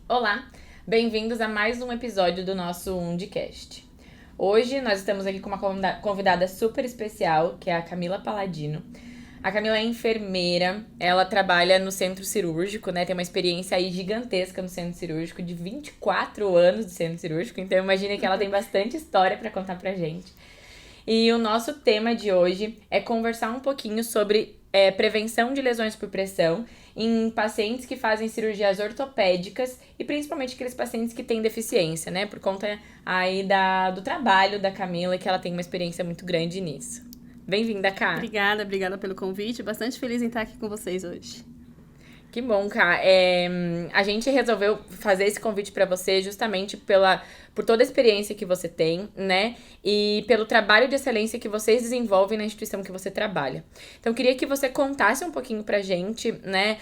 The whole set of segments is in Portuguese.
Olá, bem-vindos a mais um episódio do nosso Undicast. Hoje nós estamos aqui com uma convidada super especial, que é a Camila Paladino. A Camila é enfermeira, ela trabalha no centro cirúrgico, né? Tem uma experiência aí gigantesca no centro cirúrgico, de 24 anos de centro cirúrgico, então imagina que ela tem bastante história para contar pra gente. E o nosso tema de hoje é conversar um pouquinho sobre prevenção de lesões por pressão em pacientes que fazem cirurgias ortopédicas e principalmente aqueles pacientes que têm deficiência, né? Por conta aí do trabalho da Camila, que ela tem uma experiência muito grande nisso. Bem-vinda, Cá. Obrigada pelo convite. Bastante feliz em estar aqui com vocês hoje. Que bom, Cá. A gente resolveu fazer esse convite para você justamente por toda a experiência que você tem, né? E pelo trabalho de excelência que vocês desenvolvem na instituição que você trabalha. Então, eu queria que você contasse um pouquinho pra gente, né?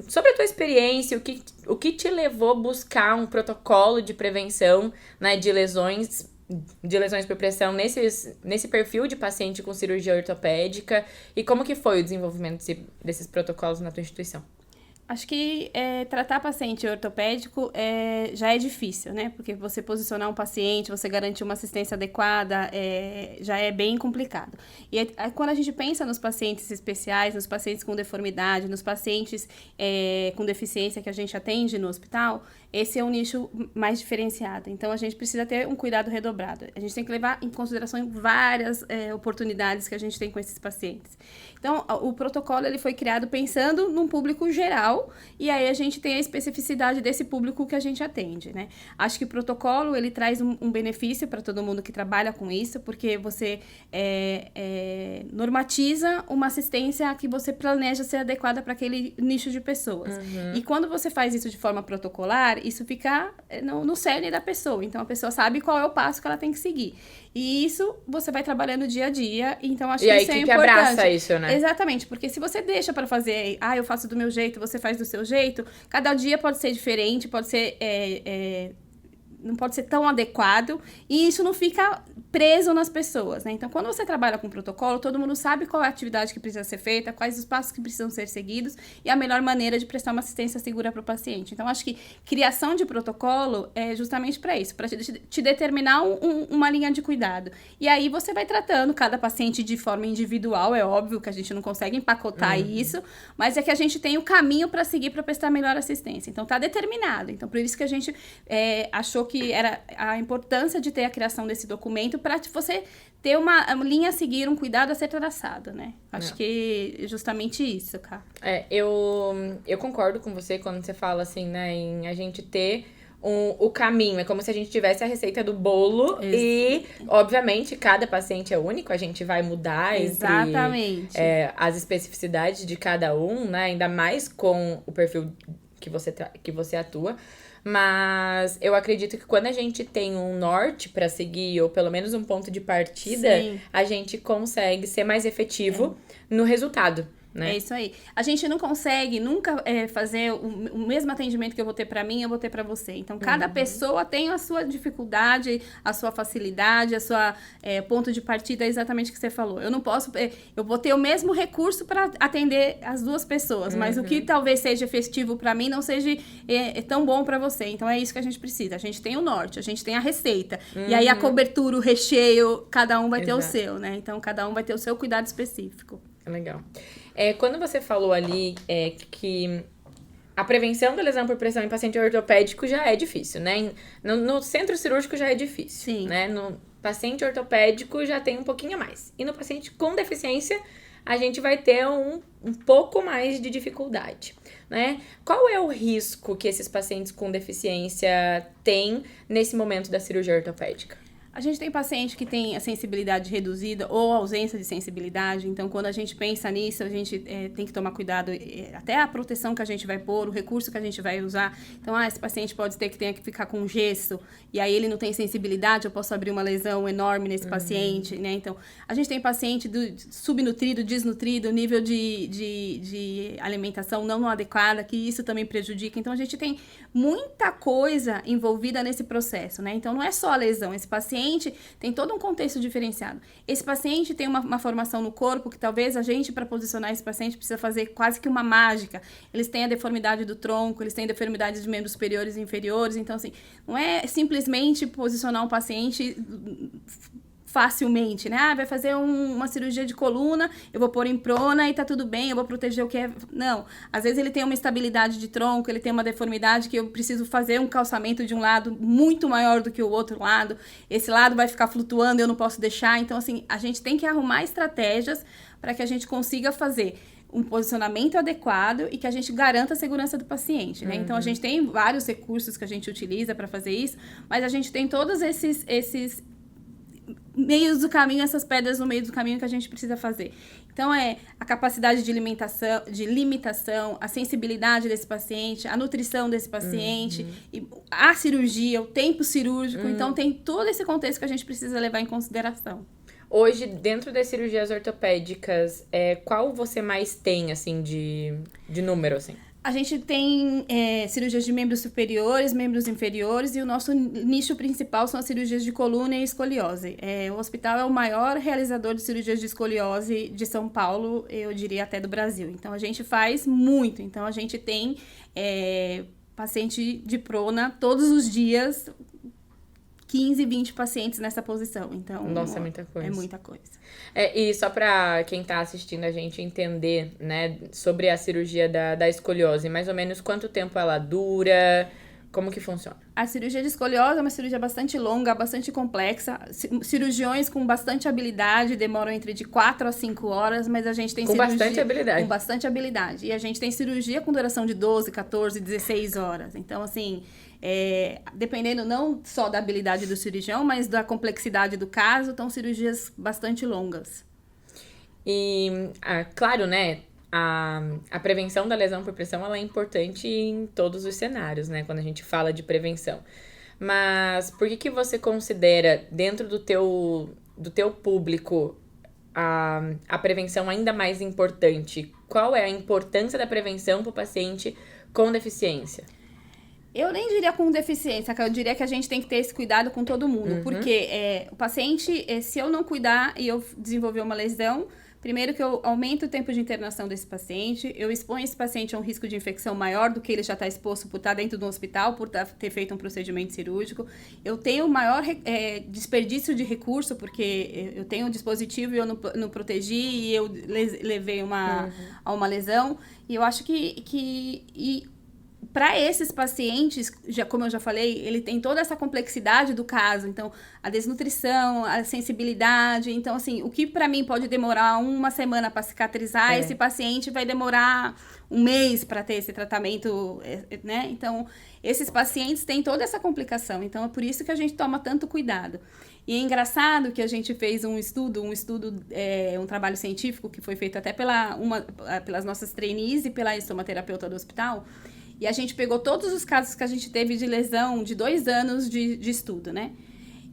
Sobre a tua experiência, o que te levou a buscar um protocolo de prevenção, né, de lesões por pressão nesse perfil de paciente com cirurgia ortopédica e como que foi o desenvolvimento desses protocolos na tua instituição? Acho que tratar paciente ortopédico já é difícil, né? Porque você posicionar um paciente, você garantir uma assistência adequada, já é bem complicado. E quando a gente pensa nos pacientes especiais, nos pacientes com deformidade, nos pacientes com deficiência que a gente atende no hospital, esse é um nicho mais diferenciado. Então, a gente precisa ter um cuidado redobrado. A gente tem que levar em consideração várias oportunidades que a gente tem com esses pacientes. Então, o protocolo ele foi criado pensando num público geral, e aí a gente tem a especificidade desse público que a gente atende, né? Acho que o protocolo, ele traz um benefício para todo mundo que trabalha com isso, porque você normatiza uma assistência que você planeja ser adequada para aquele nicho de pessoas. Uhum. E quando você faz isso de forma protocolar, isso fica no cerne da pessoa. Então, a pessoa sabe qual é o passo que ela tem que seguir. E isso você vai trabalhando dia a dia, então acho que isso é importante. E a equipe abraça isso, né? Exatamente, porque se você deixa para fazer, eu faço do meu jeito, você faz do seu jeito, cada dia pode ser diferente, pode ser não pode ser tão adequado, e isso não fica preso nas pessoas, né? Então, quando você trabalha com protocolo, todo mundo sabe qual é a atividade que precisa ser feita, quais os passos que precisam ser seguidos e a melhor maneira de prestar uma assistência segura para o paciente. Então, acho que criação de protocolo é justamente para isso, para te determinar uma linha de cuidado. E aí, você vai tratando cada paciente de forma individual, é óbvio que a gente não consegue empacotar isso, mas é que a gente tem o caminho para seguir para prestar melhor assistência. Então, tá determinado. Então, por isso que a gente achou que era a importância de ter a criação desse documento para você ter uma linha a seguir, um cuidado a ser traçado, né? Acho que é justamente isso, cara. Eu concordo com você quando você fala assim, né, em a gente ter o caminho. É como se a gente tivesse a receita do bolo e, obviamente, cada paciente é único, a gente vai mudar Exatamente. entre as especificidades de cada um, né? Ainda mais com o perfil que você atua. Mas eu acredito que quando a gente tem um norte para seguir, ou pelo menos um ponto de partida, a gente consegue ser mais efetivo no resultado, né? É isso aí. A gente não consegue nunca fazer o mesmo atendimento que eu vou ter pra mim, eu vou ter pra você. Então, cada pessoa tem a sua dificuldade, a sua facilidade, a sua ponto de partida, é exatamente o que você falou. Eu não posso... eu vou ter o mesmo recurso para atender as duas pessoas, mas o que talvez seja efetivo pra mim não seja tão bom pra você. Então, é isso que a gente precisa. A gente tem o norte, a gente tem a receita. E aí, a cobertura, o recheio, cada um vai ter o seu, né? Então, cada um vai ter o seu cuidado específico. Legal. Quando você falou ali que a prevenção da lesão por pressão em paciente ortopédico já é difícil, né? No centro cirúrgico já é difícil, Sim. né? No paciente ortopédico já tem um pouquinho a mais. E no paciente com deficiência, a gente vai ter um pouco mais de dificuldade, né? Qual é o risco que esses pacientes com deficiência têm nesse momento da cirurgia ortopédica? A gente tem paciente que tem a sensibilidade reduzida ou ausência de sensibilidade, então quando a gente pensa nisso, a gente tem que tomar cuidado, até a proteção que a gente vai pôr, o recurso que a gente vai usar. Então, esse paciente pode ter que ficar com gesso, e aí ele não tem sensibilidade, eu posso abrir uma lesão enorme nesse paciente, né? Então, a gente tem paciente subnutrido, desnutrido, nível de alimentação não adequada, que isso também prejudica. Então, a gente tem muita coisa envolvida nesse processo, né? Então, não é só a lesão, esse paciente paciente tem todo um contexto diferenciado. Esse paciente tem uma formação no corpo que talvez a gente, para posicionar esse paciente, precisa fazer quase que uma mágica. Eles têm a deformidade do tronco, eles têm deformidade de membros superiores e inferiores. Então, assim, não é simplesmente posicionar um paciente facilmente, né? Ah, vai fazer uma cirurgia de coluna, eu vou pôr em prona e tá tudo bem, eu vou proteger o que é... Não. Às vezes ele tem uma instabilidade de tronco, ele tem uma deformidade que eu preciso fazer um calçamento de um lado muito maior do que o outro lado. Esse lado vai ficar flutuando, eu não posso deixar. Então, assim, a gente tem que arrumar estratégias para que a gente consiga fazer um posicionamento adequado e que a gente garanta a segurança do paciente, né? Então, a gente tem vários recursos que a gente utiliza para fazer isso, mas a gente tem todos esses meios do caminho, essas pedras no meio do caminho que a gente precisa fazer. Então, a capacidade de limitação, a sensibilidade desse paciente, a nutrição desse paciente, e a cirurgia, o tempo cirúrgico. Então, tem todo esse contexto que a gente precisa levar em consideração. Hoje, dentro das cirurgias ortopédicas, qual você mais tem, assim, de número, assim? A gente tem cirurgias de membros superiores, membros inferiores, e o nosso nicho principal são as cirurgias de coluna e escoliose. O hospital é o maior realizador de cirurgias de escoliose de São Paulo, eu diria até do Brasil. Então, a gente faz muito. Então, a gente tem paciente de prona todos os dias, 15, 20 pacientes nessa posição. Então, nossa, é muita coisa. É muita coisa. E só pra quem tá assistindo a gente entender, né, sobre a cirurgia da escoliose, mais ou menos quanto tempo ela dura, como que funciona? A cirurgia de escoliose é uma cirurgia bastante longa, bastante complexa. Cirurgiões com bastante habilidade demoram entre de 4 a 5 horas, mas a gente tem com cirurgia... bastante habilidade. Com bastante habilidade. E a gente tem cirurgia com duração de 12, 14, 16 horas. Então, assim... dependendo não só da habilidade do cirurgião, mas da complexidade do caso, estão cirurgias bastante longas. E, claro, né, a prevenção da lesão por pressão, ela é importante em todos os cenários, né, quando a gente fala de prevenção. Mas por que você considera, dentro do teu público, a prevenção ainda mais importante? Qual é a importância da prevenção para o paciente com deficiência? Eu nem diria com deficiência, eu diria que a gente tem que ter esse cuidado com todo mundo. Porque o paciente, se eu não cuidar e eu desenvolver uma lesão, primeiro que eu aumento o tempo de internação desse paciente, eu exponho esse paciente a um risco de infecção maior do que ele já está exposto por estar dentro do hospital, por ter feito um procedimento cirúrgico. Eu tenho maior desperdício de recurso, porque eu tenho um dispositivo e eu não protegi e eu levei a uma lesão. E eu acho que para esses pacientes, como eu já falei, ele tem toda essa complexidade do caso. Então, a desnutrição, a sensibilidade. Então, assim, o que para mim pode demorar uma semana para cicatrizar, esse paciente vai demorar um mês para ter esse tratamento, né? Então, esses pacientes têm toda essa complicação. Então, é por isso que a gente toma tanto cuidado. E é engraçado que a gente fez um trabalho científico que foi feito até pelas nossas trainees e pela estomaterapeuta do hospital. E a gente pegou todos os casos que a gente teve de lesão de 2 anos de estudo, né?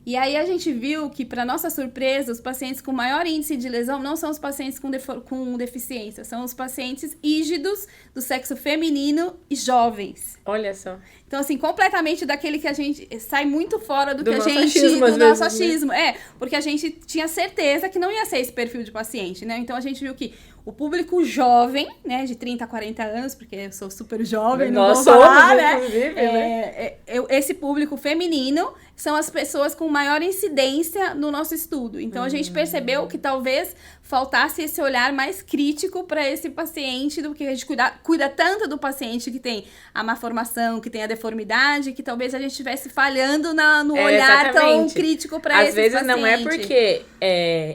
E aí a gente viu que, para nossa surpresa, os pacientes com maior índice de lesão não são os pacientes com deficiência, são os pacientes ígidos do sexo feminino e jovens. Olha só. Então, assim, completamente daquele que a gente sai muito fora do nosso achismo. Porque a gente tinha certeza que não ia ser esse perfil de paciente, né? Então, a gente viu que o público jovem, né, de 30 a 40 anos, porque eu sou super jovem, não vou falar, né? Esse público feminino são as pessoas com maior incidência no nosso estudo. Então, a gente percebeu que talvez faltasse esse olhar mais crítico para esse paciente, do que a gente cuida tanto do paciente que tem a má formação, que tem a deformidade, que talvez a gente estivesse falhando no olhar tão crítico para esse paciente. Às vezes não é porque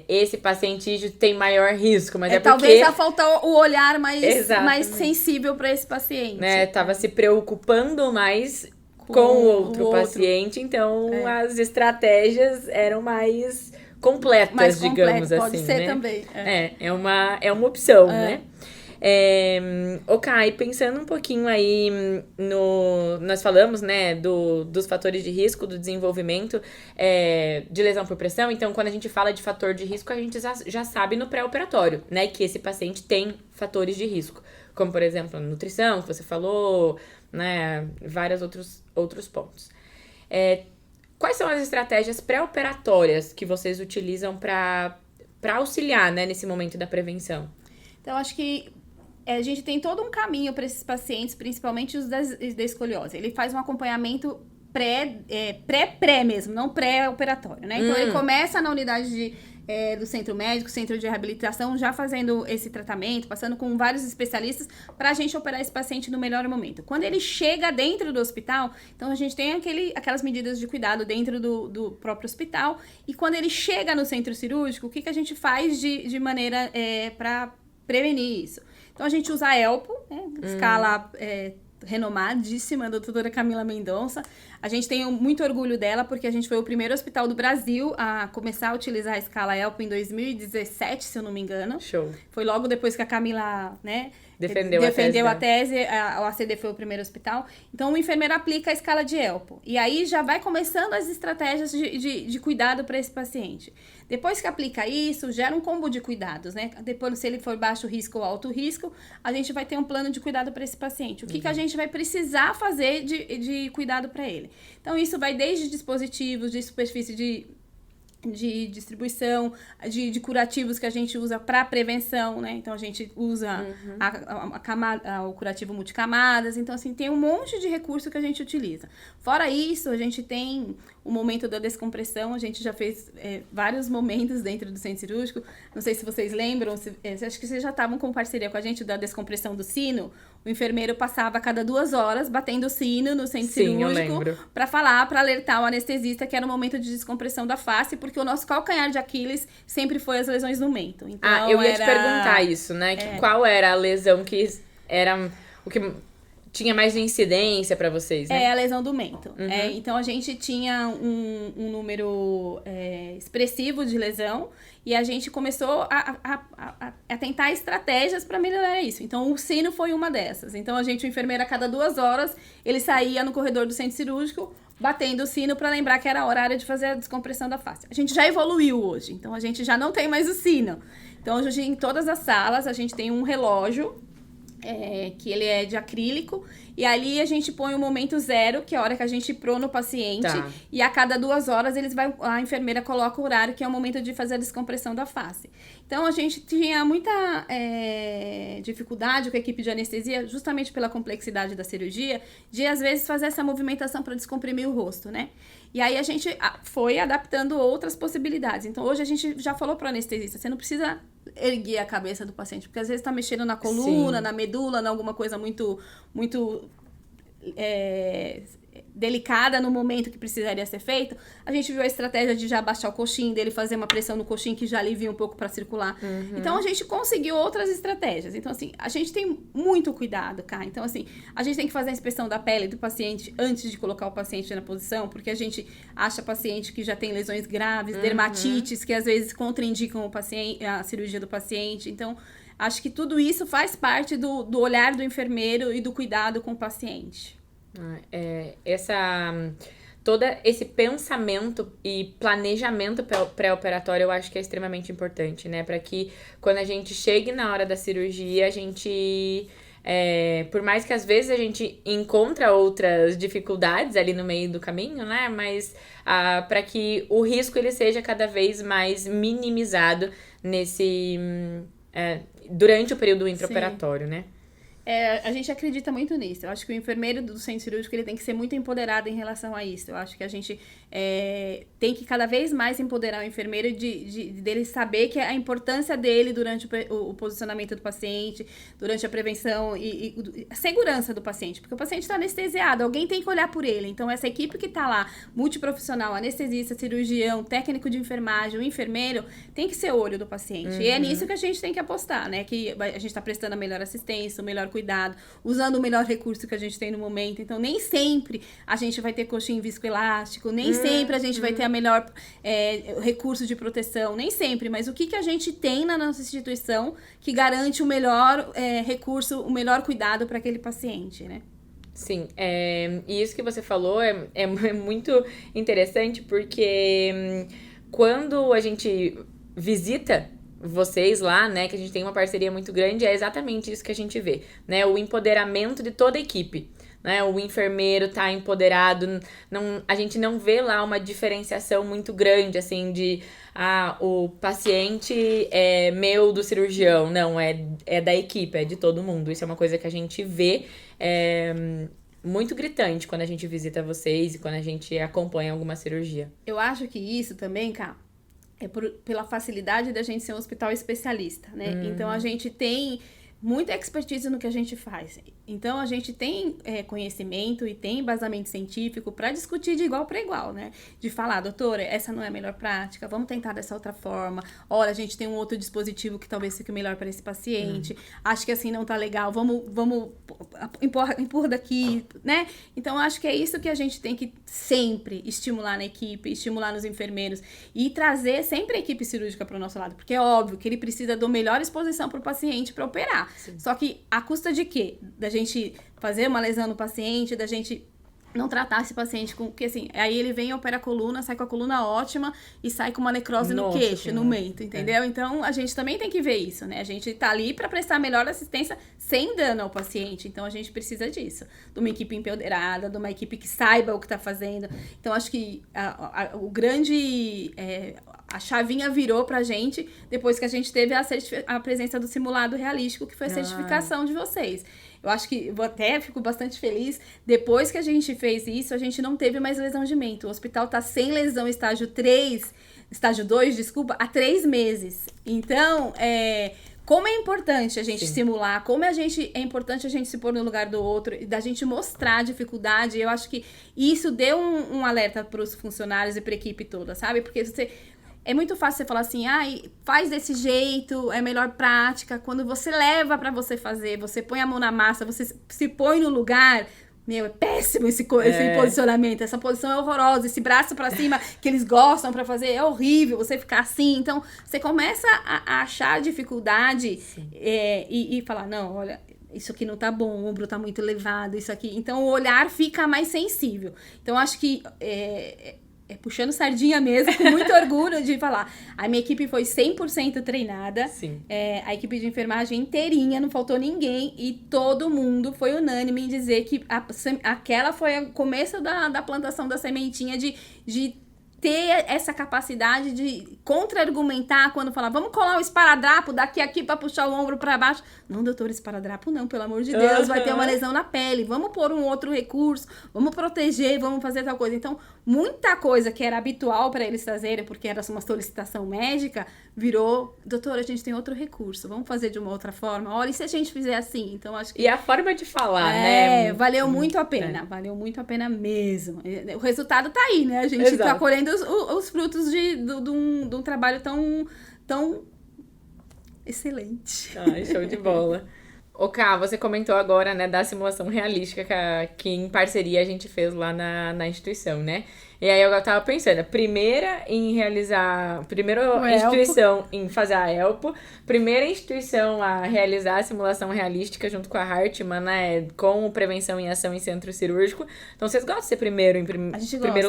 esse paciente tem maior risco, mas porque... Talvez falta o olhar mais sensível para esse paciente. Né? Tava se preocupando mais com o outro paciente, então as estratégias eram mais completas, digamos assim. Pode ser né? também. É uma opção, né? Ok, pensando um pouquinho aí nós falamos, né, dos fatores de risco do desenvolvimento de lesão por pressão. Então, quando a gente fala de fator de risco, a gente já sabe no pré-operatório, né, que esse paciente tem fatores de risco, como, por exemplo, a nutrição, que você falou, né, vários outros pontos. quais são as estratégias pré-operatórias que vocês utilizam para auxiliar, né, nesse momento da prevenção? Então, acho que a gente tem todo um caminho para esses pacientes, principalmente os da escoliose. Ele faz um acompanhamento pré mesmo, não pré-operatório, né? Então, ele começa na unidade do centro médico, centro de reabilitação, já fazendo esse tratamento, passando com vários especialistas para a gente operar esse paciente no melhor momento. Quando ele chega dentro do hospital, então a gente tem aquelas medidas de cuidado dentro do próprio hospital, e quando ele chega no centro cirúrgico, o que a gente faz de maneira para prevenir isso? Então a gente usa a ELPO, né, escala renomadíssima, da doutora Camila Mendonça. A gente tem muito orgulho dela, porque a gente foi o primeiro hospital do Brasil a começar a utilizar a escala ELPO em 2017, se eu não me engano. Show. Foi logo depois que a Camila, né, defendeu a tese, o ACD foi o primeiro hospital. Então, o enfermeiro aplica a escala de ELPO. E aí, já vai começando as estratégias de cuidado para esse paciente. Depois que aplica isso, gera um combo de cuidados, né? Depois, se ele for baixo risco ou alto risco, a gente vai ter um plano de cuidado para esse paciente. O que a gente vai precisar fazer de cuidado para ele? Então, isso vai desde dispositivos, de superfície de distribuição, de curativos que a gente usa para prevenção, né? Então, a gente usa o curativo multicamadas. Então, assim, tem um monte de recurso que a gente utiliza. Fora isso, a gente tem o momento da descompressão. A gente já fez vários momentos dentro do centro cirúrgico. Não sei se vocês lembram, acho que vocês já estavam com parceria com a gente da descompressão do sino. O enfermeiro passava a cada 2 horas batendo o sino no centro cirúrgico para falar, para alertar o anestesista que era o momento de descompressão da face, porque o nosso calcanhar de Aquiles sempre foi as lesões no mento. Então, eu ia te perguntar isso, né? Qual era a lesão que era o que tinha mais incidência para vocês, né? É a lesão do mento. Então, a gente tinha um número expressivo de lesão, e a gente começou a tentar estratégias para melhorar isso. Então, o sino foi uma dessas. Então, o enfermeiro, a cada 2 horas, ele saía no corredor do centro cirúrgico, batendo o sino para lembrar que era horário de fazer a descompressão da face. A gente já evoluiu hoje, então a gente já não tem mais o sino. Então, hoje, em todas as salas, a gente tem um relógio, que ele é de acrílico, e ali a gente põe o momento 0, que é a hora que a gente prona o paciente, e a cada 2 horas a enfermeira coloca o horário, que é o momento de fazer a descompressão da face. Então, a gente tinha muita dificuldade com a equipe de anestesia, justamente pela complexidade da cirurgia, de às vezes fazer essa movimentação para descomprimir o rosto, né? E aí a gente foi adaptando outras possibilidades. Então, hoje a gente já falou para o anestesista, você não precisa erguer a cabeça do paciente, porque às vezes está mexendo na coluna, na medula, em alguma coisa muito delicada no momento que precisaria ser feito. A gente viu a estratégia de já abaixar o coxim, dele fazer uma pressão no coxim que já alivia um pouco para circular. Então, a gente conseguiu outras estratégias. Então, assim, a gente tem muito cuidado, cara. Então, assim, a gente tem que fazer a inspeção da pele do paciente antes de colocar o paciente na posição, porque a gente acha paciente que já tem lesões graves, dermatites, que às vezes contraindicam a cirurgia do paciente. Então, acho que tudo isso faz parte do olhar do enfermeiro e do cuidado com o paciente. Todo esse pensamento e planejamento pré-operatório eu acho que é extremamente importante, né? Para que quando a gente chegue na hora da cirurgia, a gente... por mais que às vezes a gente encontra outras dificuldades ali no meio do caminho, né? Mas para que o risco ele seja cada vez mais minimizado durante o período intraoperatório, né? A gente acredita muito nisso. Eu acho que o enfermeiro do centro cirúrgico ele tem que ser muito empoderado em relação a isso. Eu acho que a gente tem que cada vez mais empoderar o enfermeiro dele saber que a importância dele durante o posicionamento do paciente, durante a prevenção e a segurança do paciente. Porque o paciente está anestesiado, alguém tem que olhar por ele. Então, essa equipe que está lá, multiprofissional, anestesista, cirurgião, técnico de enfermagem, o enfermeiro, tem que ser olho do paciente. E é nisso que a gente tem que apostar, né? Que a gente está prestando a melhor assistência, o melhor cuidado, usando o melhor recurso que a gente tem no momento. Então, nem sempre a gente vai ter coxinha viscoelástico, nem sempre a gente vai ter a melhor recurso de proteção, nem sempre, mas o que a gente tem na nossa instituição que garante o melhor recurso, o melhor cuidado para aquele paciente, né? Sim, e isso que você falou é muito interessante, porque quando a gente visita vocês lá, né, que a gente tem uma parceria muito grande, é exatamente isso que a gente vê, né, o empoderamento de toda a equipe. Né, o enfermeiro tá empoderado, a gente não vê lá uma diferenciação muito grande, assim, de o paciente é meu, do cirurgião. Não, é da equipe, é de todo mundo. Isso é uma coisa que a gente vê muito gritante quando a gente visita vocês e quando a gente acompanha alguma cirurgia. Eu acho que isso também, Cá, é pela facilidade da gente ser um hospital especialista, né? Então, a gente tem muita expertise no que a gente faz. Então, a gente tem conhecimento e tem embasamento científico para discutir de igual para igual, né? De falar, doutora, essa não é a melhor prática, vamos tentar dessa outra forma. Olha, a gente tem um outro dispositivo que talvez fique melhor para esse paciente. Acho que assim não tá legal, vamos empurra daqui, né? Então, acho que é isso que a gente tem que sempre estimular na equipe, estimular nos enfermeiros e trazer sempre a equipe cirúrgica para o nosso lado, porque é óbvio que ele precisa da melhor exposição para o paciente para operar. Sim. Só que a custa de quê? Da gente fazer uma lesão no paciente, da gente não tratar esse paciente com... Porque assim, aí ele vem, opera a coluna, sai com a coluna ótima e sai com uma necrose no queixo, no mento, entendeu? Então, a gente também tem que ver isso, né? A gente tá ali para prestar a melhor assistência sem dano ao paciente. Então, a gente precisa disso. De uma equipe empoderada, de uma equipe que saiba o que tá fazendo. Então, acho que o grande... a chavinha virou pra gente depois que a gente teve a presença do simulado realístico, que foi a certificação de vocês. Eu acho que, fico bastante feliz, depois que a gente fez isso, a gente não teve mais lesão de mento. O hospital tá sem lesão estágio 2, há 3 meses. Então, como é importante a gente simular, como é importante a gente se pôr no lugar do outro, da gente mostrar a dificuldade. Eu acho que isso deu um alerta para os funcionários e para a equipe toda, sabe? Porque é muito fácil você falar assim, faz desse jeito, é melhor prática. Quando você leva pra você fazer, você põe a mão na massa, você se põe no lugar, é péssimo esse posicionamento, essa posição é horrorosa, esse braço pra cima que eles gostam pra fazer, é horrível você ficar assim. Então, você começa a achar dificuldade e falar, não, olha... Isso aqui não tá bom, o ombro tá muito elevado, isso aqui... Então, o olhar fica mais sensível. Então, acho que... puxando sardinha mesmo, com muito orgulho de falar. A minha equipe foi 100% treinada. Sim. A equipe de enfermagem inteirinha, não faltou ninguém. E todo mundo foi unânime em dizer que aquela foi o começo da plantação da sementinha de ter essa capacidade de contra-argumentar quando falar, vamos colar o esparadrapo daqui a aqui pra puxar o ombro pra baixo. Não, doutor, esparadrapo não, pelo amor de Deus, vai ter uma lesão na pele, vamos pôr um outro recurso, vamos proteger, vamos fazer tal coisa. Então, muita coisa que era habitual para eles trazerem, porque era uma solicitação médica, virou, doutor, a gente tem outro recurso, vamos fazer de uma outra forma. Olha, e se a gente fizer assim? Então, acho que... E a forma de falar, né? Valeu muito a pena, valeu muito a pena mesmo. O resultado tá aí, né? A gente tá colhendo os frutos de um trabalho tão excelente. Show de bola. Ô, Ká, você comentou agora, né, da simulação realística que em parceria a gente fez lá na instituição, né? E aí eu tava pensando, primeira instituição em fazer a ELPO, primeira instituição a realizar a simulação realística junto com a Hartmann, né, com prevenção em ação em centro cirúrgico. Então vocês gostam de ser primeiro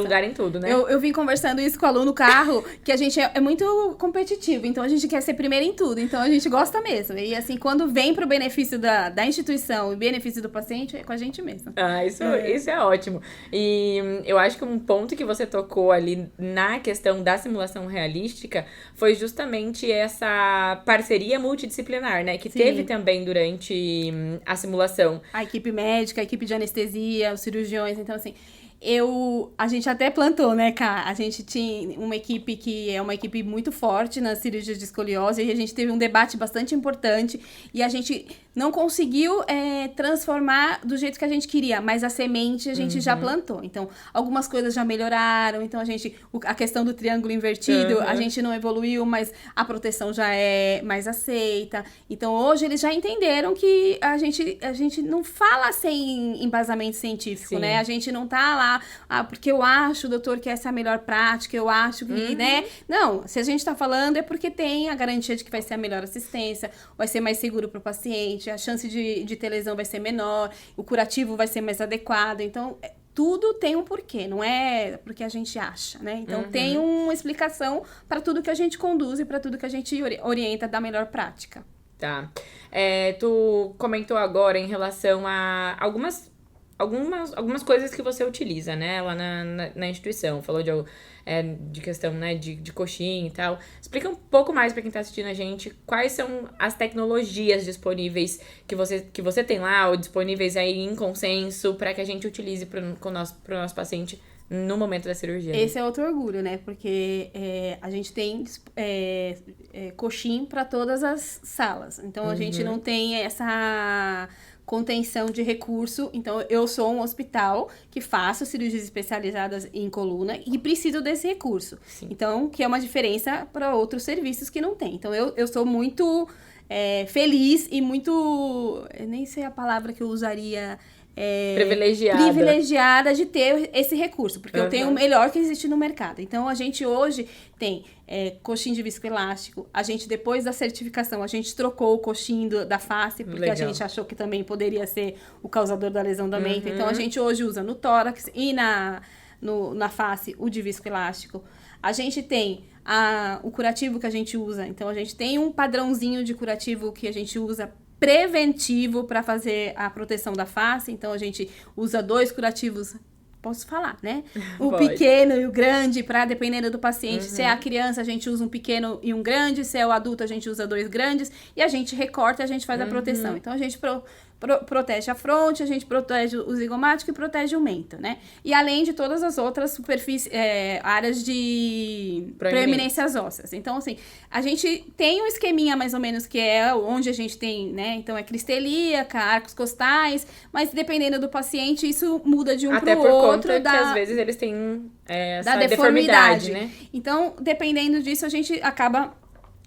lugar em tudo, né? Eu vim conversando isso com o aluno no carro, que a gente é muito competitivo, então a gente quer ser primeiro em tudo, então a gente gosta mesmo. E assim, quando vem pro benefício da instituição e benefício do paciente, é com a gente mesmo. Isso é ótimo. E eu acho que um ponto que você tocou ali na questão da simulação realística foi justamente essa parceria multidisciplinar, né? Que teve também durante a simulação. A equipe médica, a equipe de anestesia, os cirurgiões, então assim... A gente até plantou, né, Ká? A gente tinha uma equipe que é uma equipe muito forte nas cirurgias de escoliose e a gente teve um debate bastante importante e a gente não conseguiu transformar do jeito que a gente queria, mas a semente a gente já plantou. Então, algumas coisas já melhoraram, então a questão do triângulo invertido, a gente não evoluiu, mas a proteção já é mais aceita. Então, hoje eles já entenderam que a gente não fala sem embasamento científico, né? A gente não tá lá porque eu acho, doutor, que essa é a melhor prática, eu acho que, né? Não, se a gente tá falando é porque tem a garantia de que vai ser a melhor assistência, vai ser mais seguro pro paciente, a chance de ter lesão vai ser menor, o curativo vai ser mais adequado. Então, tudo tem um porquê, não é porque a gente acha, né? Então, tem uma explicação para tudo que a gente conduz e para tudo que a gente orienta da melhor prática. Tá. Tu comentou agora em relação a algumas coisas que você utiliza, né, lá na instituição. Falou de questão, né, de coxinha e tal. Explica um pouco mais pra quem tá assistindo a gente quais são as tecnologias disponíveis que você tem lá, ou disponíveis aí em consenso, pra que a gente utilize pro nosso paciente no momento da cirurgia. Esse é outro orgulho, né? Porque a gente tem coxim para todas as salas. Então, a gente não tem essa contenção de recurso. Então, eu sou um hospital que faço cirurgias especializadas em coluna e preciso desse recurso. Sim. Então, que é uma diferença para outros serviços que não tem. Então, eu sou muito feliz e muito... Eu nem sei a palavra que eu usaria... privilegiada de ter esse recurso, porque eu tenho o melhor que existe no mercado. Então, a gente hoje tem coxim de viscoelástico. A gente, depois da certificação, a gente trocou o coxim da face, porque a gente achou que também poderia ser o causador da lesão da menta. Então, a gente hoje usa no tórax e na face o de viscoelástico. A gente tem o curativo que a gente usa. Então, a gente tem um padrãozinho de curativo que a gente usa preventivo para fazer a proteção da face. Então, a gente usa 2 curativos, posso falar, né? O pequeno e o grande, para dependendo do paciente. Se é a criança, a gente usa um pequeno e um grande. Se é o adulto, a gente usa 2 grandes. E a gente recorta e a gente faz a proteção. Então, a gente protege a fronte, a gente protege o zigomático e protege o mento, né? E além de todas as outras superfícies, áreas de proeminências ósseas. Então, assim, a gente tem um esqueminha mais ou menos que é onde a gente tem, né? Então, é cristelíaca, arcos costais, mas dependendo do paciente, isso muda de um pro outro. Até por conta que às vezes eles têm essa deformidade, né? Então, dependendo disso, a gente acaba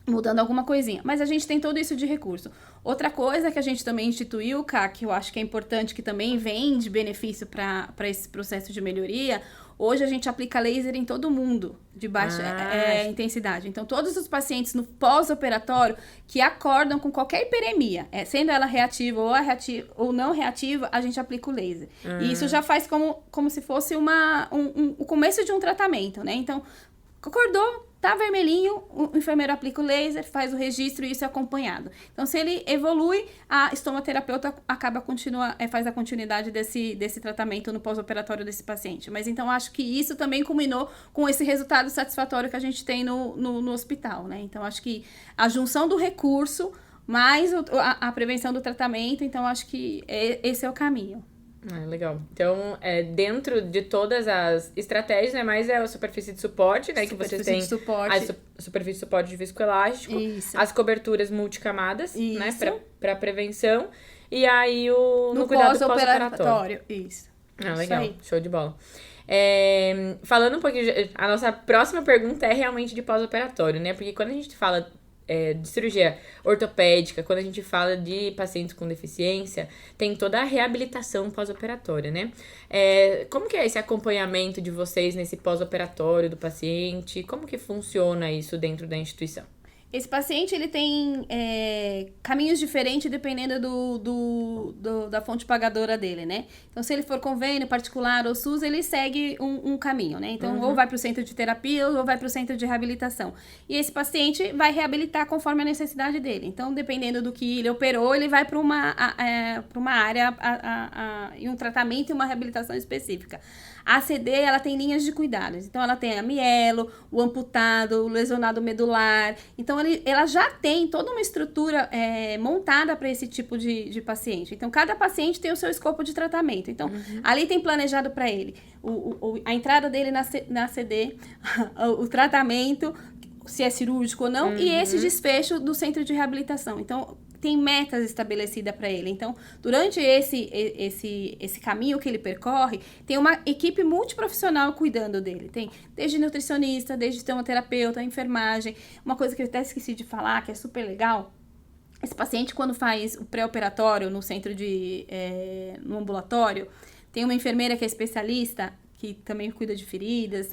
mudando alguma coisinha. Mas a gente tem tudo isso de recurso. Outra coisa que a gente também instituiu, Ká, que eu acho que é importante, que também vem de benefício para esse processo de melhoria, hoje a gente aplica laser em todo mundo, de baixa intensidade. Então, todos os pacientes no pós-operatório que acordam com qualquer hiperemia, sendo ela reativa ou não reativa, a gente aplica o laser. E isso já faz como se fosse o começo de um tratamento, né? Então, acordou, tá vermelhinho, o enfermeiro aplica o laser, faz o registro e isso é acompanhado. Então, se ele evolui, a estomaterapeuta faz a continuidade desse tratamento no pós-operatório desse paciente. Mas, então, acho que isso também culminou com esse resultado satisfatório que a gente tem no hospital, né? Então, acho que a junção do recurso mais a prevenção do tratamento, então, acho que esse é o caminho. Legal. Então, dentro de todas as estratégias, né, mais a superfície de suporte, né, que vocês têm a superfície de suporte de viscoelástico, as coberturas multicamadas, né, para prevenção, e aí no cuidado pós-operatório. Isso. Legal. Isso aí. Show de bola. Falando um pouquinho, a nossa próxima pergunta é realmente de pós-operatório, né, porque quando a gente fala de cirurgia ortopédica, quando a gente fala de pacientes com deficiência, tem toda a reabilitação pós-operatória, né? Como que é esse acompanhamento de vocês nesse pós-operatório do paciente? Como que funciona isso dentro da instituição? Esse paciente, ele tem caminhos diferentes dependendo da fonte pagadora dele, né? Então, se ele for convênio, particular ou SUS, ele segue um caminho, né? Então, ou vai para o centro de terapia ou vai para o centro de reabilitação. E esse paciente vai reabilitar conforme a necessidade dele. Então, dependendo do que ele operou, ele vai para uma área e um tratamento e uma reabilitação específica. A ACD, ela tem linhas de cuidados. Então, ela tem a mielo, o amputado, o lesionado medular. Então, ela já tem toda uma estrutura montada para esse tipo de paciente. Então, cada paciente tem o seu escopo de tratamento. Então, ali tem planejado para ele a entrada dele na ACD, o tratamento, se é cirúrgico ou não, e esse desfecho do centro de reabilitação. Então, tem metas estabelecidas para ele. Então, durante esse caminho que ele percorre, tem uma equipe multiprofissional cuidando dele. Tem desde nutricionista, desde terapeuta, enfermagem. Uma coisa que eu até esqueci de falar, que é super legal, esse paciente, quando faz o pré-operatório no centro no ambulatório, tem uma enfermeira que é especialista, que também cuida de feridas,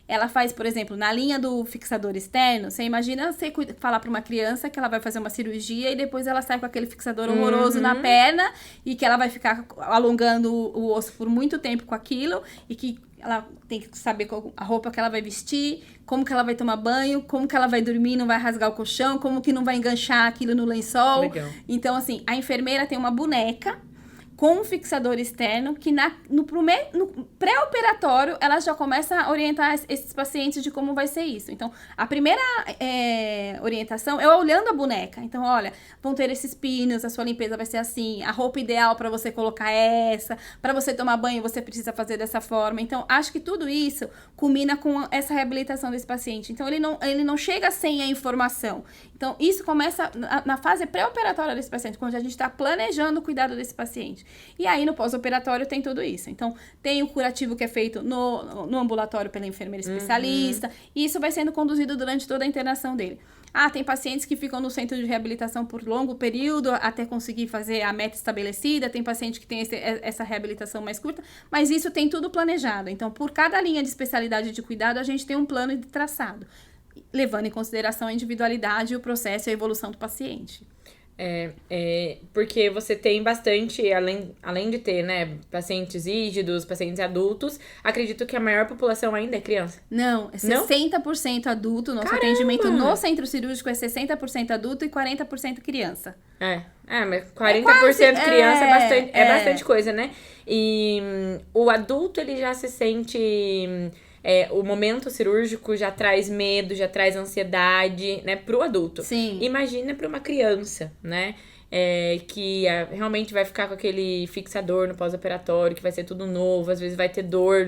ela faz, por exemplo, na linha do fixador externo, você imagina você falar para uma criança que ela vai fazer uma cirurgia e depois ela sai com aquele fixador horroroso na perna e que ela vai ficar alongando o osso por muito tempo com aquilo e que ela tem que saber qual a roupa que ela vai vestir, como que ela vai tomar banho, como que ela vai dormir, não vai rasgar o colchão, como que não vai enganchar aquilo no lençol. Legal. Então, assim, a enfermeira tem uma boneca com um fixador externo que no pré-operatório ela já começa a orientar esses pacientes de como vai ser isso. Então, a primeira orientação é olhando a boneca. Então, olha, vão ter esses pinos, a sua limpeza vai ser assim, a roupa ideal para você colocar é essa, para você tomar banho você precisa fazer dessa forma. Então, acho que tudo isso culmina com essa reabilitação desse paciente. Então, ele não chega sem a informação. Então, isso começa na fase pré-operatória desse paciente, quando a gente está planejando o cuidado desse paciente. E aí, no pós-operatório, tem tudo isso. Então, tem o curativo que é feito no ambulatório pela enfermeira especialista. E isso vai sendo conduzido durante toda a internação dele. Tem pacientes que ficam no centro de reabilitação por longo período até conseguir fazer a meta estabelecida. Tem paciente que tem essa reabilitação mais curta. Mas isso tem tudo planejado. Então, por cada linha de especialidade de cuidado, a gente tem um plano de traçado, levando em consideração a individualidade, o processo e a evolução do paciente. Porque você tem bastante, além de ter, né, pacientes rígidos, pacientes adultos, acredito que a maior população ainda é criança. Não, é 60% adulto. Nosso atendimento no centro cirúrgico é 60% adulto e 40% criança. Mas 40% criança é bastante coisa, né? E o adulto, ele já se sente... o momento cirúrgico já traz medo, já traz ansiedade, né, pro adulto. Sim. Imagina pra uma criança, né, que realmente vai ficar com aquele fixador no pós-operatório, que vai ser tudo novo, às vezes vai ter dor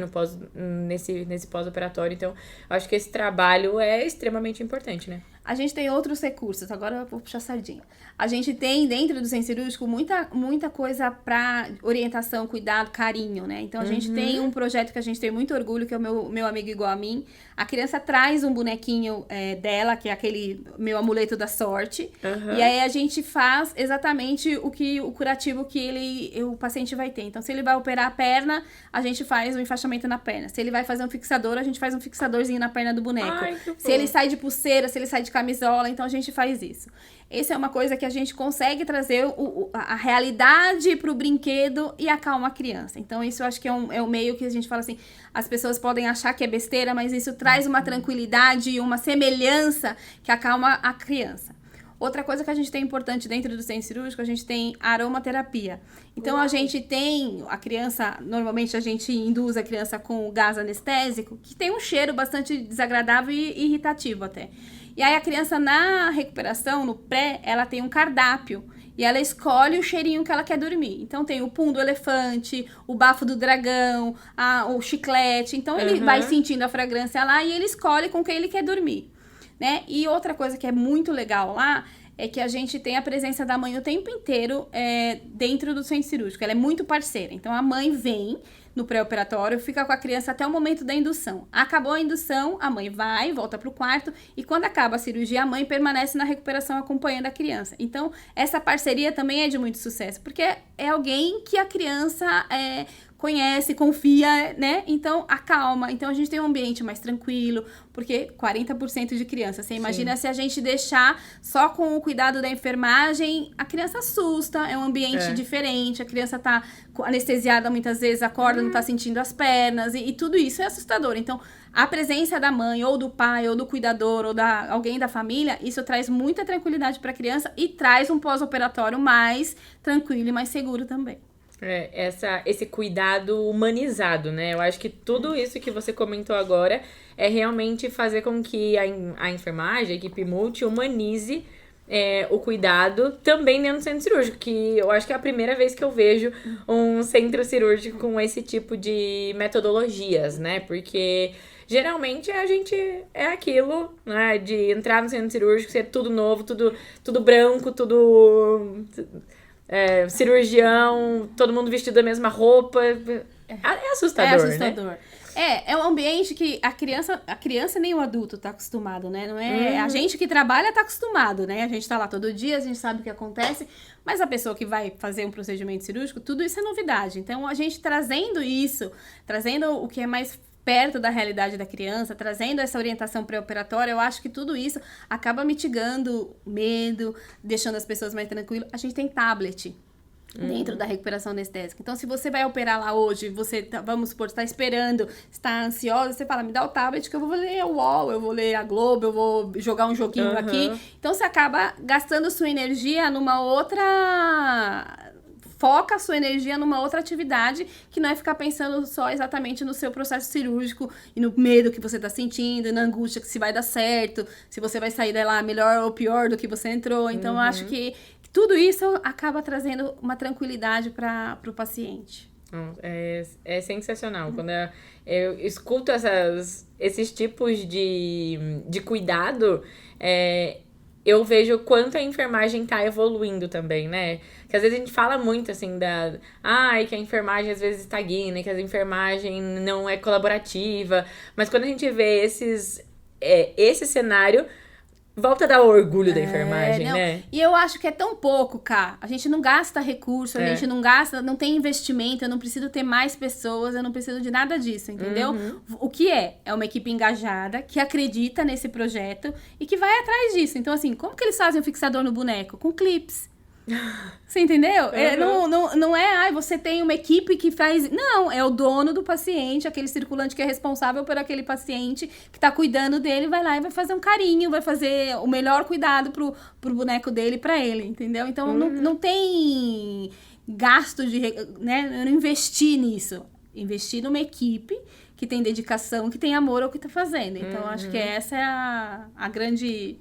nesse pós-operatório. Então, eu acho que esse trabalho é extremamente importante, né? A gente tem outros recursos, agora eu vou puxar sardinha. A gente tem dentro do centro cirúrgico muita coisa para orientação, cuidado, carinho, né? Então a gente tem um projeto que a gente tem muito orgulho, que é o meu amigo igual a mim. A criança traz um bonequinho dela, que é aquele meu amuleto da sorte. E aí a gente faz exatamente o curativo que o paciente vai ter. Então, se ele vai operar a perna, a gente faz um enfaixamento na perna. Se ele vai fazer um fixador, a gente faz um fixadorzinho na perna do boneco. Ai, se ele sai de pulseira, se ele sai de camisola, então a gente faz isso. Essa é uma coisa que a gente consegue trazer a realidade pro brinquedo e acalma a criança. Então, isso eu acho que é um meio que a gente fala assim, as pessoas podem achar que é besteira, mas isso traz uma tranquilidade e uma semelhança que acalma a criança. Outra coisa que a gente tem importante dentro do centro cirúrgico, a gente tem aromaterapia. Então, a gente tem a criança, normalmente a gente induz a criança com gás anestésico, que tem um cheiro bastante desagradável e irritativo até. E aí a criança na recuperação, no pré, ela tem um cardápio. E ela escolhe o cheirinho que ela quer dormir. Então tem o pum do elefante, o bafo do dragão, o chiclete. Então ele vai sentindo a fragrância lá e ele escolhe com quem ele quer dormir, né? E outra coisa que é muito legal lá é que a gente tem a presença da mãe o tempo inteiro dentro do centro cirúrgico. Ela é muito parceira. Então a mãe vem no pré-operatório, fica com a criança até o momento da indução. Acabou a indução, a mãe volta pro quarto e quando acaba a cirurgia, a mãe permanece na recuperação acompanhando a criança. Então, essa parceria também é de muito sucesso, porque é alguém que a criança conhece, confia, né? Então, acalma. Então, a gente tem um ambiente mais tranquilo, porque 40% de criança. Você imagina se a gente deixar só com o cuidado da enfermagem, a criança assusta, é um ambiente diferente, a criança tá anestesiada muitas vezes, acorda, não tá sentindo as pernas, e tudo isso é assustador. Então, a presença da mãe, ou do pai, ou do cuidador, ou alguém da família, isso traz muita tranquilidade para a criança e traz um pós-operatório mais tranquilo e mais seguro também. Esse cuidado humanizado, né? Eu acho que tudo isso que você comentou agora é realmente fazer com que a enfermagem, a equipe multi, humanize o cuidado também dentro do centro cirúrgico, que eu acho que é a primeira vez que eu vejo um centro cirúrgico com esse tipo de metodologias, né? Porque geralmente a gente é aquilo, né? De entrar no centro cirúrgico, ser tudo novo, tudo branco, tudo... cirurgião, todo mundo vestido da mesma roupa. É assustador, é assustador, né? É um ambiente que a criança nem o adulto tá acostumado, né? Não é a gente que trabalha tá acostumado, né? A gente tá lá todo dia, a gente sabe o que acontece, mas a pessoa que vai fazer um procedimento cirúrgico, tudo isso é novidade. Então, a gente trazendo o que é mais perto da realidade da criança, trazendo essa orientação pré-operatória, eu acho que tudo isso acaba mitigando medo, deixando as pessoas mais tranquilas. A gente tem tablet dentro da recuperação anestésica. Então, se você vai operar lá hoje, você, vamos supor, está esperando, está ansiosa, você fala, me dá o tablet que eu vou ler o UOL, eu vou ler a Globo, eu vou jogar um joguinho aqui. Então, você acaba gastando sua energia numa outra... Foca a sua energia numa outra atividade que não é ficar pensando só exatamente no seu processo cirúrgico e no medo que você está sentindo, e na angústia que se vai dar certo, se você vai sair de lá melhor ou pior do que você entrou. Então, eu acho que tudo isso acaba trazendo uma tranquilidade para o paciente. É sensacional. Quando eu escuto esses tipos de cuidado, eu vejo o quanto a enfermagem tá evoluindo também, né? Que às vezes a gente fala muito, assim, que a enfermagem às vezes estagna, que a enfermagem não é colaborativa. Mas quando a gente vê esse cenário, volta a dar orgulho da enfermagem, né? E eu acho que é tão pouco, Ká. A gente não gasta recurso, a gente não tem investimento, eu não preciso ter mais pessoas, eu não preciso de nada disso, entendeu? O que é? É uma equipe engajada, que acredita nesse projeto e que vai atrás disso. Então, assim, como que eles fazem o fixador no boneco? Com clips. Você entendeu? Não é, você tem uma equipe que faz... Não, é o dono do paciente, aquele circulante que é responsável por aquele paciente, que tá cuidando dele, vai lá e vai fazer um carinho, vai fazer o melhor cuidado pro boneco dele, pra ele, entendeu? Então, não tem gasto né? Eu não investi nisso. Investi numa equipe que tem dedicação, que tem amor ao que tá fazendo. Então, acho que essa é a grande...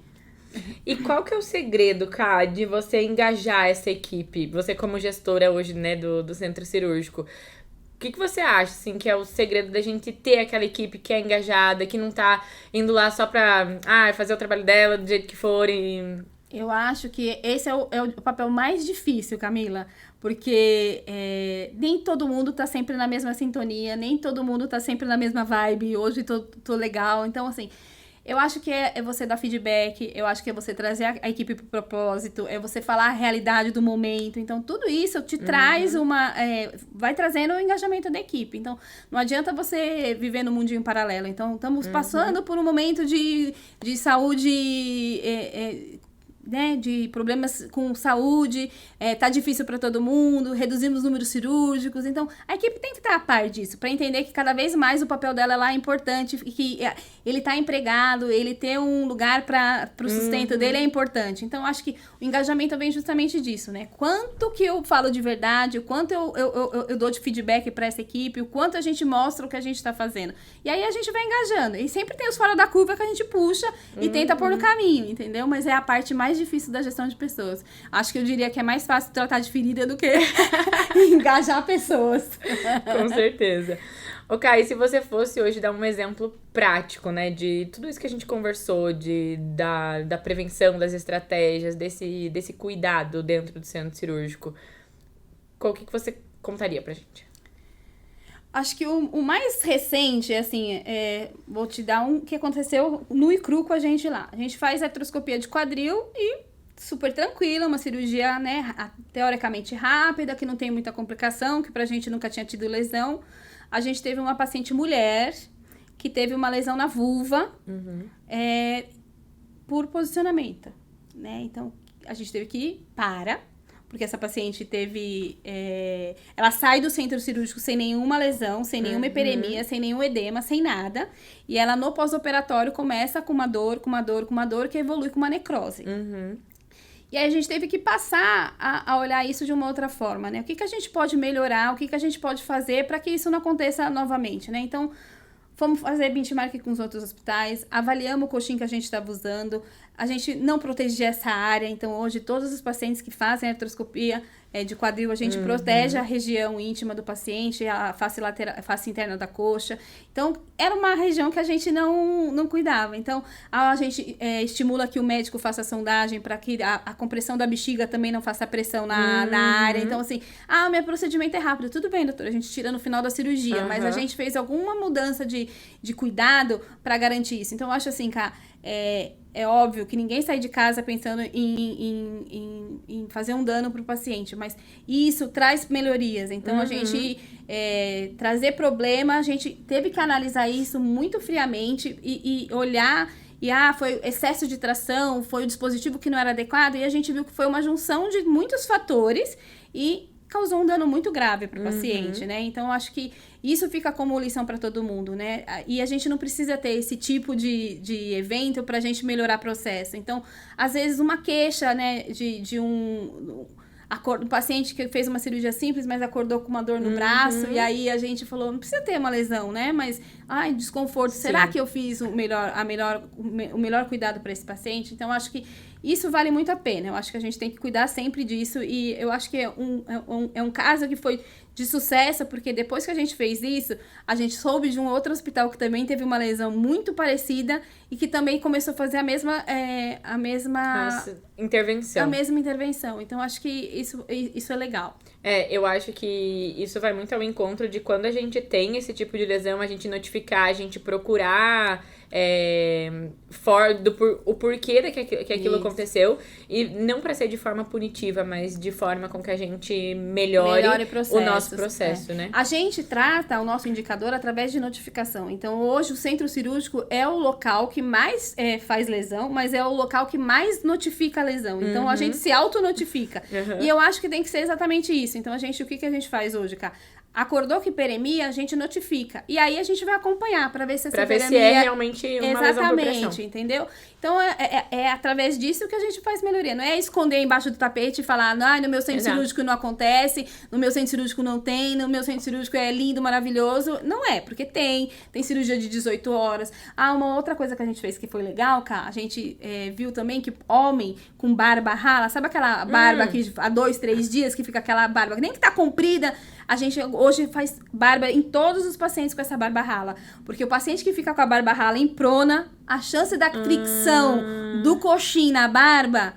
E qual que é o segredo, Ká, de você engajar essa equipe? Você como gestora hoje, né, do centro cirúrgico. O que você acha, assim, que é o segredo da gente ter aquela equipe que é engajada, que não tá indo lá só pra fazer o trabalho dela do jeito que for e... Eu acho que esse é o papel mais difícil, Camila, porque nem todo mundo tá sempre na mesma sintonia, nem todo mundo tá sempre na mesma vibe, hoje tô legal, então, assim... Eu acho que é você dar feedback, eu acho que é você trazer a equipe pro propósito, é você falar a realidade do momento. Então, tudo isso te traz vai trazendo o engajamento da equipe. Então, não adianta você viver no mundinho paralelo. Então, estamos passando por um momento de saúde... né, de problemas com saúde, tá difícil para todo mundo, reduzimos os números cirúrgicos, então a equipe tem que estar a par disso, para entender que cada vez mais o papel dela lá é importante, que ele tá empregado, ele ter um lugar para o sustento dele é importante. Então, acho que o engajamento vem justamente disso, né? Quanto que eu falo de verdade, o quanto eu dou de feedback para essa equipe, o quanto a gente mostra o que a gente tá fazendo. E aí a gente vai engajando. E sempre tem os fora da curva que a gente puxa e tenta pôr no caminho, entendeu? Mas é a parte mais difícil da gestão de pessoas. Acho que eu diria que é mais fácil tratar de ferida do que engajar pessoas. Com certeza. Ok, se você fosse hoje dar um exemplo prático, né, de tudo isso que a gente conversou, da prevenção, das estratégias, desse cuidado dentro do centro cirúrgico, o que você contaria pra gente? Acho que o mais recente, assim, vou te dar um que aconteceu nu e cru com a gente lá. A gente faz artroscopia de quadril e super tranquila, uma cirurgia, né, teoricamente rápida, que não tem muita complicação, que pra gente nunca tinha tido lesão. A gente teve uma paciente mulher que teve uma lesão na vulva por posicionamento, né? Então, a gente teve que ir porque essa paciente teve... ela sai do centro cirúrgico sem nenhuma lesão, sem nenhuma hiperemia, sem nenhum edema, sem nada. E ela, no pós-operatório, começa com uma dor, que evolui com uma necrose. E aí a gente teve que passar a olhar isso de uma outra forma, né? O que a gente pode melhorar, o que a gente pode fazer para que isso não aconteça novamente, né? Então, fomos fazer benchmark com os outros hospitais, avaliamos o coxim que a gente estava usando, a gente não protegia essa área, então hoje todos os pacientes que fazem artroscopia de quadril, a gente protege a região íntima do paciente, a face interna da coxa. Então, era uma região que a gente não cuidava. Então, a gente estimula que o médico faça a sondagem para que a compressão da bexiga também não faça pressão na área. Então, assim, meu procedimento é rápido. Tudo bem, doutora, a gente tira no final da cirurgia, mas a gente fez alguma mudança de cuidado para garantir isso. Então, eu acho assim, é óbvio que ninguém sai de casa pensando em fazer um dano para o paciente, mas isso traz melhorias. Então, a gente trazer problema, a gente teve que analisar isso muito friamente e olhar. E foi excesso de tração, foi o dispositivo que não era adequado, e a gente viu que foi uma junção de muitos fatores e causou um dano muito grave para o paciente, né? Então, eu acho que isso fica como lição para todo mundo, né? E a gente não precisa ter esse tipo de evento para a gente melhorar o processo. Então, às vezes, uma queixa, né, de um paciente que fez uma cirurgia simples, mas acordou com uma dor no braço, e aí a gente falou, não precisa ter uma lesão, né? Mas, desconforto, será que eu fiz o melhor cuidado para esse paciente? Então, acho que isso vale muito a pena. Eu acho que a gente tem que cuidar sempre disso, e eu acho que é um caso que foi de sucesso, porque depois que a gente fez isso, a gente soube de um outro hospital que também teve uma lesão muito parecida e que também começou a fazer a mesma intervenção. A mesma intervenção. Então, acho que isso é legal. Eu acho que isso vai muito ao encontro de quando a gente tem esse tipo de lesão, a gente notificar, a gente procurar o porquê que aquilo aconteceu, e não para ser de forma punitiva, mas de forma com que a gente melhore o nosso processo, né? A gente trata o nosso indicador através de notificação. Então, hoje o centro cirúrgico é o local que mais faz lesão, mas é o local que mais notifica a lesão. Então, a gente se auto-notifica. E eu acho que tem que ser exatamente isso. Então, o que a gente faz hoje, cara? Acordou que hiperemia, a gente notifica. E aí a gente vai acompanhar para ver se essa hiperemia... Pra ver se é realmente uma lesão por pressão. Exatamente, entendeu? Então, é através disso que a gente faz melhoria. Não é esconder embaixo do tapete e falar, no meu centro cirúrgico não acontece, no meu centro cirúrgico não tem, no meu centro cirúrgico é lindo, maravilhoso. Não é, porque tem cirurgia de 18 horas. Uma outra coisa que a gente fez que foi legal, cara, a gente viu também que homem com barba rala, sabe aquela barba que há 2, 3 dias que fica aquela barba, nem que tá comprida, a gente hoje faz barba em todos os pacientes com essa barba rala. Porque o paciente que fica com a barba rala em prona, a chance da fricção do coxim na barba...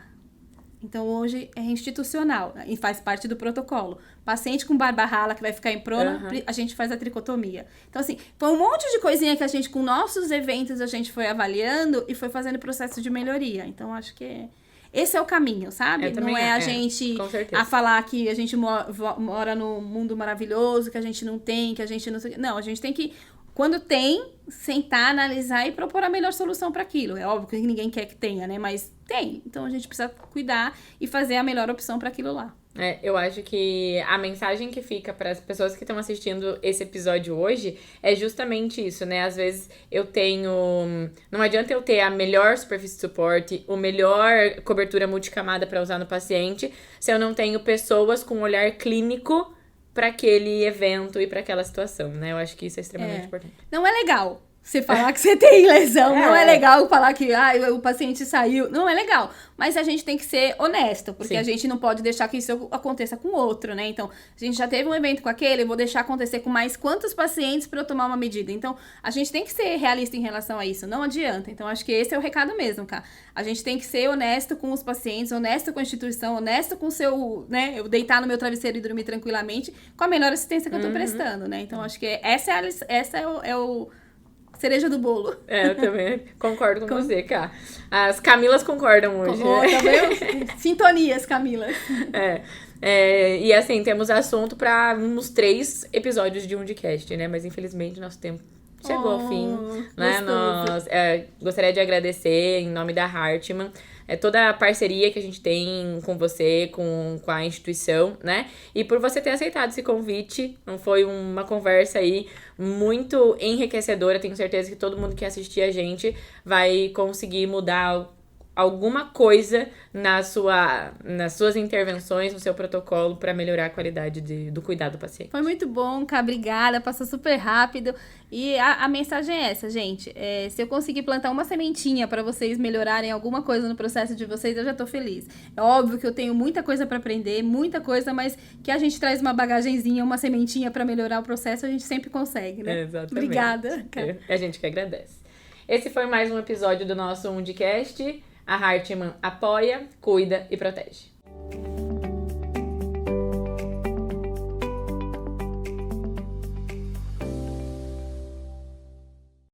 Então, hoje é institucional e faz parte do protocolo. Paciente com barba rala que vai ficar em prona, a gente faz a tricotomia. Então, assim, foi um monte de coisinha que a gente, com nossos eventos, a gente foi avaliando e foi fazendo processo de melhoria. Então, acho que esse é o caminho, sabe? Não é a gente a falar que a gente mora num mundo maravilhoso, que a gente não tem, que a gente não... Não, a gente tem que, quando tem, sentar, analisar e propor a melhor solução para aquilo. É óbvio que ninguém quer que tenha, né? Mas tem. Então, a gente precisa cuidar e fazer a melhor opção para aquilo lá. Eu acho que a mensagem que fica para as pessoas que estão assistindo esse episódio hoje é justamente isso, né? Às vezes não adianta eu ter a melhor superfície de suporte, o melhor cobertura multicamada para usar no paciente, se eu não tenho pessoas com um olhar clínico para aquele evento e para aquela situação, né? Eu acho que isso é extremamente importante. Não é legal você falar que você tem lesão, não é legal falar que o paciente saiu, não é legal. Mas a gente tem que ser honesto, porque a gente não pode deixar que isso aconteça com outro, né? Então, a gente já teve um evento com aquele, eu vou deixar acontecer com mais quantos pacientes para eu tomar uma medida. Então, a gente tem que ser realista em relação a isso, não adianta. Então, acho que esse é o recado mesmo, cara. A gente tem que ser honesto com os pacientes, honesto com a instituição, honesto com o seu, né? Eu deitar no meu travesseiro e dormir tranquilamente com a melhor assistência que eu tô prestando, né? Então, acho que essa é o cereja do bolo. Eu também concordo com você, Cá. As Camilas concordam hoje. Tá vendo? Sintonias, Camila. E assim, temos assunto para uns 3 episódios de Undicast, né? Mas infelizmente nosso tempo chegou ao fim. Né? Nós gostaria de agradecer em nome da Hartmann toda a parceria que a gente tem com você, com a instituição, né? E por você ter aceitado esse convite. Não foi uma conversa aí muito enriquecedora. Tenho certeza que todo mundo que assistir a gente vai conseguir mudar alguma coisa nas suas intervenções, no seu protocolo, para melhorar a qualidade do cuidado do paciente. Foi muito bom, Cá, obrigada, passou super rápido. E a mensagem é essa, gente. Se eu conseguir plantar uma sementinha para vocês melhorarem alguma coisa no processo de vocês, eu já tô feliz. É óbvio que eu tenho muita coisa para aprender, muita coisa, mas que a gente traz uma bagagenzinha, uma sementinha para melhorar o processo, a gente sempre consegue, né? Exatamente. Obrigada. A gente que agradece. Esse foi mais um episódio do nosso Undicast. A Hartmann apoia, cuida e protege.